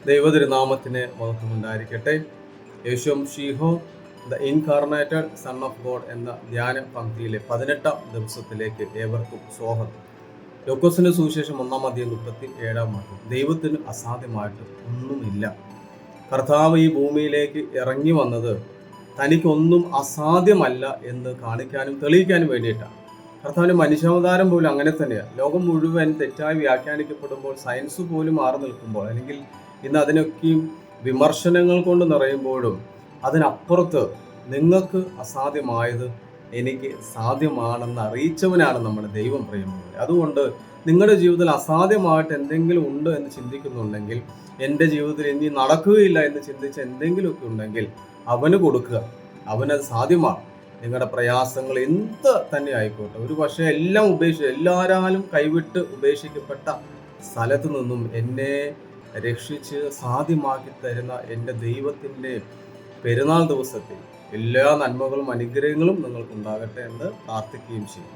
ദൈവതിരുനാമത്തിന് മഹത്വം ഉണ്ടായിരിക്കട്ടെ. യേശും ഷീഹോ the incarnated son of God എന്ന ധ്യാന പങ്ക്തിയിലെ 18ാം ദിവസത്തിലേക്ക് ഏവർക്കും സ്വാഗതം. ലൂക്കോസിന്റെ സുവിശേഷം 1:37 ദൈവത്തിന് അസാധ്യമായിട്ട് ഒന്നുമില്ല. കർത്താവ് ഈ ഭൂമിയിലേക്ക് ഇറങ്ങി വന്നത് തനിക്കൊന്നും അസാധ്യമല്ല എന്ന് കാണിക്കാനും തെളിയിക്കാനും വേണ്ടിയിട്ടാണ്. കർത്താവിന്റെ മനുഷ്യാവതാരം പോലും അങ്ങനെ തന്നെയാണ്. ലോകം മുഴുവൻ തെറ്റായി വ്യാഖ്യാനിക്കപ്പെടുമ്പോൾ, സയൻസ് പോലും മാറി നിൽക്കുമ്പോൾ, അല്ലെങ്കിൽ ഇന്ന് അതിനൊക്കെയും വിമർശനങ്ങൾ കൊണ്ട് നിറയുമ്പോഴും അതിനപ്പുറത്ത് നിങ്ങൾക്ക് അസാധ്യമായത് എനിക്ക് സാധ്യമാണെന്ന് അറിയിച്ചവനാണ് നമ്മുടെ ദൈവം. പ്രിയമുള്ളവരെ, അതുകൊണ്ട് നിങ്ങളുടെ ജീവിതത്തിൽ അസാധ്യമായിട്ട് എന്തെങ്കിലും ഉണ്ട് എന്ന് ചിന്തിക്കുന്നുണ്ടെങ്കിൽ, എൻ്റെ ജീവിതത്തിൽ ഇനി നടക്കുകയില്ല എന്ന് ചിന്തിച്ച് എന്തെങ്കിലുമൊക്കെ ഉണ്ടെങ്കിൽ അവന് കൊടുക്കുക. അവനത് സാധ്യമാണ്. നിങ്ങളുടെ പ്രയാസങ്ങൾ എന്ത് തന്നെ ആയിക്കോട്ടെ, ഒരു പക്ഷേ എല്ലാം എല്ലാവരാലും കൈവിട്ട് ഉപേക്ഷിക്കപ്പെട്ട സ്ഥലത്ത് നിന്നും എന്നെ രക്ഷിച്ച് സാധ്യമാക്കി തരുന്ന എൻ്റെ ദൈവത്തിൻ്റെ പെരുന്നാൾ ദിവസത്തിൽ എല്ലാ നന്മകളും അനുഗ്രഹങ്ങളും നിങ്ങൾക്കുണ്ടാകട്ടെ എന്ന് പ്രാർത്ഥിക്കുകയും ചെയ്യും.